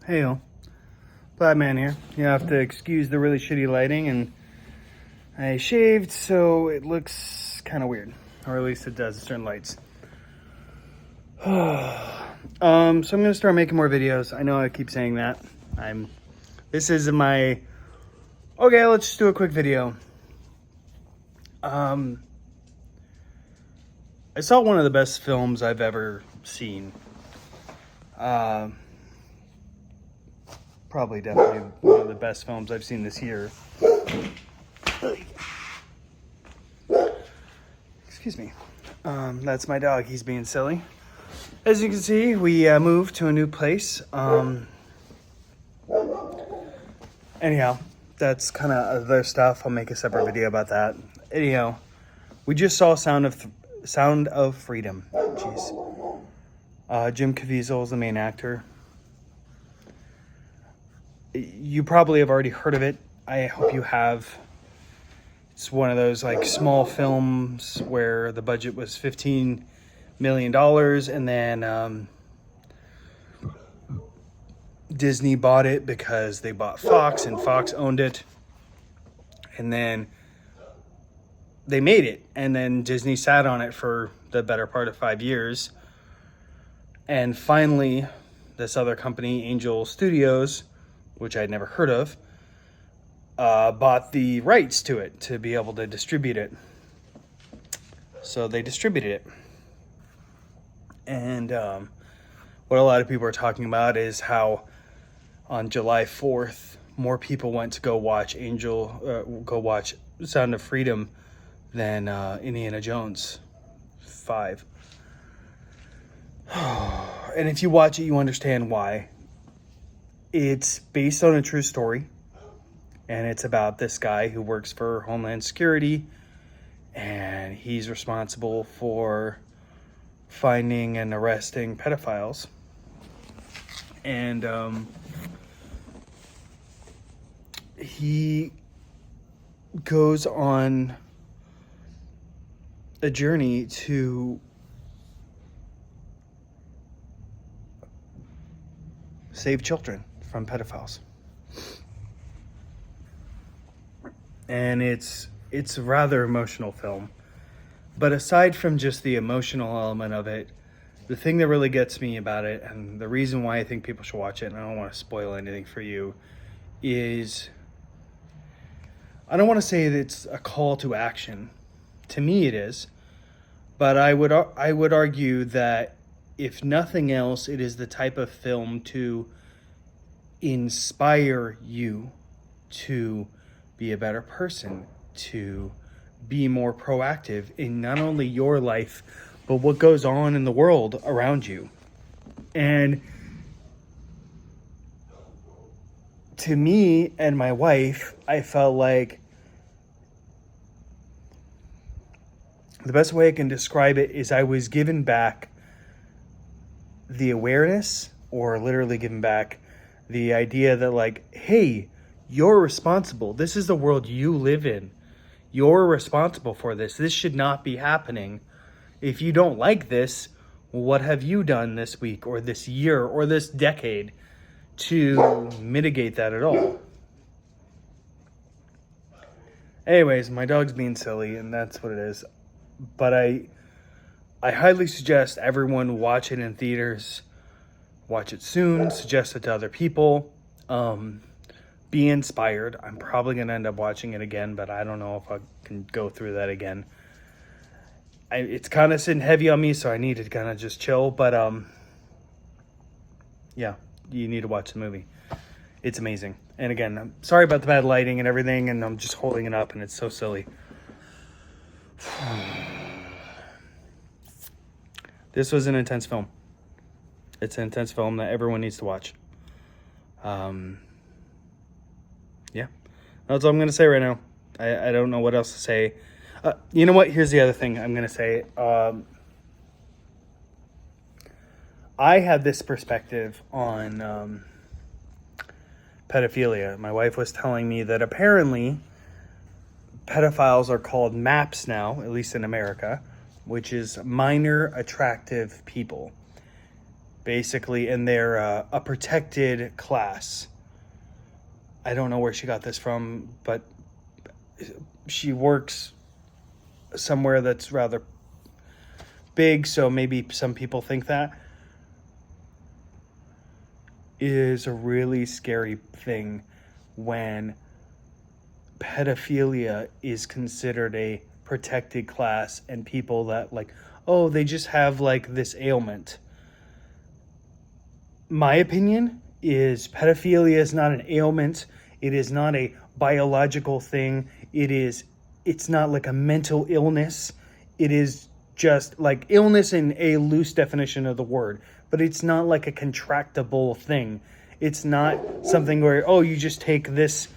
Hey all, Batman here. You have to excuse the really shitty lighting, and I shaved so it looks kind of weird, or at least it does at certain lights. So I'm gonna start making more videos. I know I keep saying that. This is my, okay, let's just do a quick video. I saw one of the best films I've ever seen. Probably definitely one of the best films I've seen this year. Excuse me. That's my dog. He's being silly. As you can see, we moved to a new place. Anyhow, that's kind of other stuff. I'll make a separate video about that. Anyhow, we just saw Sound of Freedom. Jeez. Jim Caviezel is the main actor. You probably have already heard of it. I hope you have. It's one of those like small films where the budget was $15 million, and then Disney bought it because they bought Fox, and Fox owned it. And then they made it, and then Disney sat on it for the better part of 5 years. And finally, this other company, Angel Studios, which I'd never heard of, bought the rights to it to be able to distribute it. So they distributed it. And what a lot of people are talking about is how on July 4th, more people went to go watch Sound of Freedom than Indiana Jones 5. And if you watch it, you understand why. It's based on a true story, and it's about this guy who works for Homeland Security, and he's responsible for finding and arresting pedophiles. And he goes on a journey to save children from pedophiles. And it's a rather emotional film. But aside from just the emotional element of it, the thing that really gets me about it, and the reason why I think people should watch it, and I don't want to spoil anything for you, is I don't want to say that it's a call to action. To me it is. But I would argue that if nothing else, it is the type of film to inspire you to be a better person, to be more proactive in not only your life, but what goes on in the world around you. And to me and my wife, I felt like the best way I can describe it is I was given back the awareness, or literally given back the idea that, like, hey, you're responsible. This is the world you live in. You're responsible for this. This should not be happening. If you don't like this, what have you done this week or this year or this decade to mitigate that at all? Anyways, my dog's being silly, and that's what it is. But I highly suggest everyone watch it in theaters. Watch it soon. Suggest it to other people. Be inspired. I'm probably going to end up watching it again, but I don't know if I can go through that again. It's kind of sitting heavy on me, so I need to kind of just chill. But yeah, you need to watch the movie. It's amazing. And again, I'm sorry about the bad lighting and everything, and I'm just holding it up, and it's so silly. This was an intense film. It's an intense film that everyone needs to watch. Yeah, that's all I'm going to say right now. I don't know what else to say. You know what? Here's the other thing I'm going to say. I had this perspective on pedophilia. My wife was telling me that apparently pedophiles are called MAPS now, at least in America, which is minor attractive people. basically, and they're a protected class. I don't know where she got this from, but she works somewhere that's rather big, so maybe some people think that. Is a really scary thing when pedophilia is considered a protected class and people that like, oh, they just have like this ailment. My opinion is pedophilia is not an ailment. It is not a biological thing. It's not like a mental illness. It is just like illness in a loose definition of the word, but it's not like a contractable thing. It's not something where, oh, you just take this,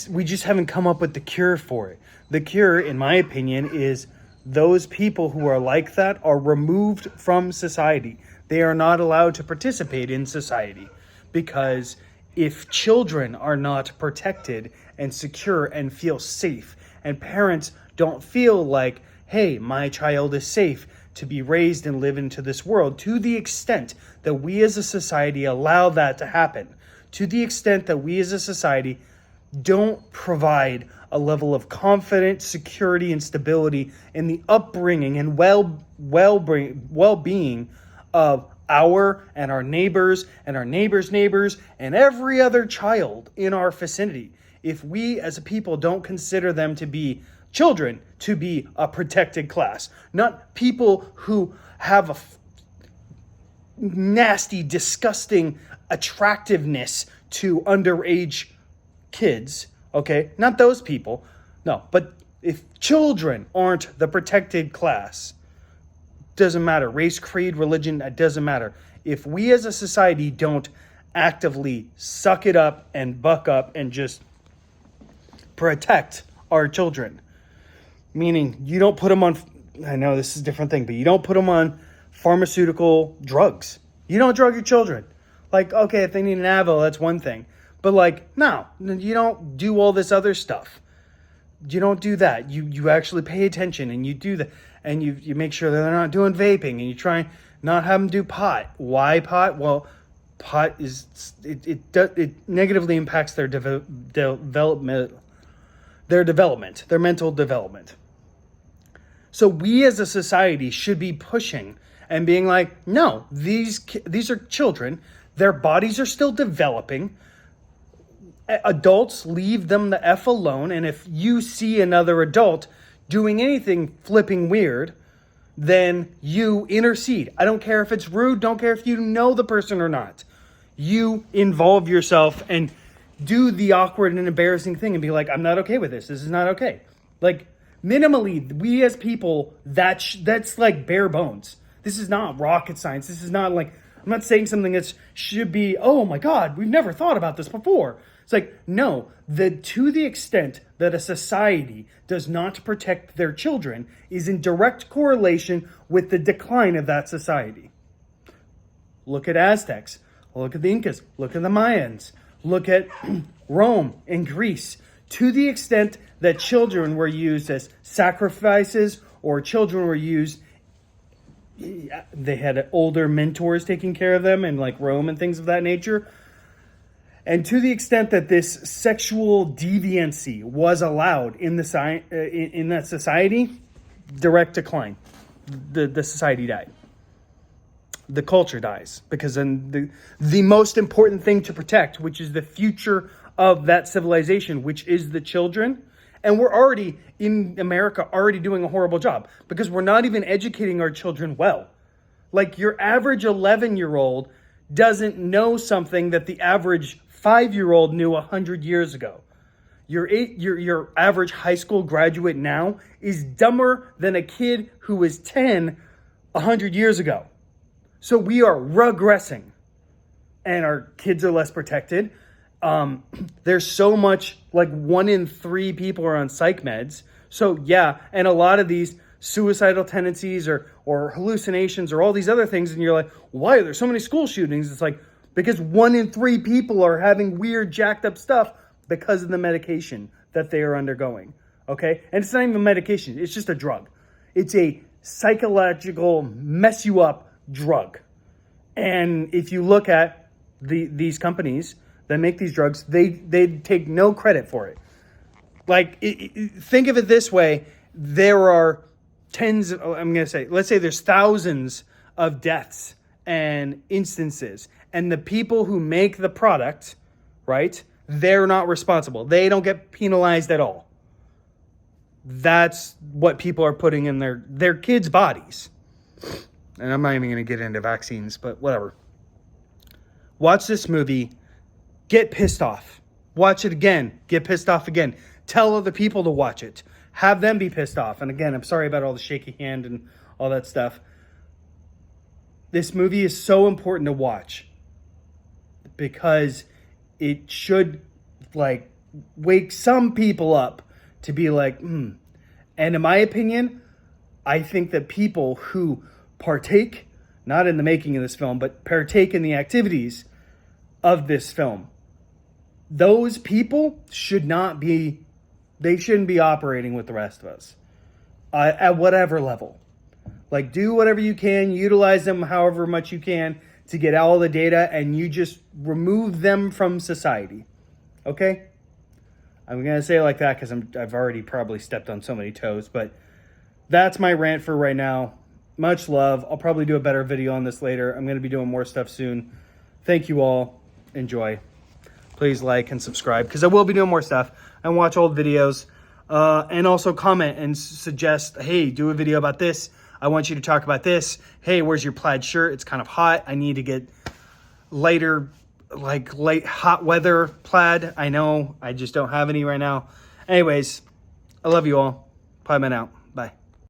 we just haven't come up with the cure for it. The cure, in my opinion, is those people who are like that are removed from society. They are not allowed to participate in society, because if children are not protected and secure and feel safe, and parents don't feel like, hey, my child is safe to be raised and live into this world, to the extent that we as a society allow that to happen, to the extent that we as a society don't provide a level of confidence, security, and stability in the upbringing and well-being of our and our neighbors and our neighbors' neighbors and every other child in our vicinity. If we as a people don't consider them to be children, to be a protected class, not people who have a nasty, disgusting attractiveness to underage kids, okay? Not those people. No, but if children aren't the protected class, doesn't matter. Race, creed, religion, it doesn't matter. If we as a society don't actively suck it up and buck up and just protect our children, meaning you don't put them on, I know this is a different thing, but you don't put them on pharmaceutical drugs. You don't drug your children. Like, okay, if they need an Advil, that's one thing. But like, no, you don't do all this other stuff. You don't do that. You actually pay attention and you do that. And you make sure that they're not doing vaping, and you try and not have them do pot. Why pot? Well, pot is, it negatively impacts their development, their mental development. So we as a society should be pushing and being like, no, these are children. Their bodies are still developing. Adults, leave them the F alone. And if you see another adult doing anything flipping weird, then you intercede. I don't care if it's rude. Don't care if you know the person or not. You involve yourself and do the awkward and embarrassing thing and be like, I'm not okay with this. This is not okay. Like, minimally, we as people, that's like bare bones. This is not rocket science. This is not like, I'm not saying something that should be, oh my God, we've never thought about this before. It's like, no, to the extent that a society does not protect their children is in direct correlation with the decline of that society. Look at Aztecs, look at the Incas, look at the Mayans, look at Rome and Greece. To the extent that children were used as sacrifices, or children were used, they had older mentors taking care of them in like Rome and things of that nature. And to the extent that this sexual deviancy was allowed in that society, direct decline. The society died. The culture dies, because then the most important thing to protect, which is the future of that civilization, which is the children. And we're already in America doing a horrible job, because we're not even educating our children well. Like, your average 11-year-old doesn't know something that the average 5-year-old knew 100 years ago. Your average high school graduate now is dumber than a kid who was 10 100 years ago. So we are regressing, and our kids are less protected. There's so much, like 1 in 3 people are on psych meds. So yeah, and a lot of these suicidal tendencies or hallucinations or all these other things, and you're like, why are there so many school shootings? It's like, because 1 in 3 people are having weird, jacked up stuff because of the medication that they are undergoing. Okay? And it's not even medication. It's just a drug. It's a psychological mess you up drug. And if you look at these companies that make these drugs, they take no credit for it. Like, think of it this way. There are let's say there's thousands of deaths and instances. And the people who make the product, right, they're not responsible. They don't get penalized at all. That's what people are putting in their kids' bodies. And I'm not even going to get into vaccines, but whatever. Watch this movie. Get pissed off. Watch it again. Get pissed off again. Tell other people to watch it. Have them be pissed off. And again, I'm sorry about all the shaky hand and all that stuff. This movie is so important to watch because it should, like, wake some people up to be like, And in my opinion, I think that people who partake, not in the making of this film, but partake in the activities of this film, those people shouldn't be operating with the rest of us at whatever level. Like, do whatever you can, utilize them however much you can to get all the data, and you just remove them from society. Okay? I'm going to say it like that because I've already probably stepped on so many toes, but that's my rant for right now. Much love. I'll probably do a better video on this later. I'm going to be doing more stuff soon. Thank you all. Enjoy. Please like and subscribe because I will be doing more stuff and watch old videos. And also comment and suggest, hey, do a video about this. I want you to talk about this. Hey, where's your plaid shirt? It's kind of hot. I need to get lighter, like late hot weather plaid. I know I just don't have any right now. Anyways, I love you all. Pie Man out.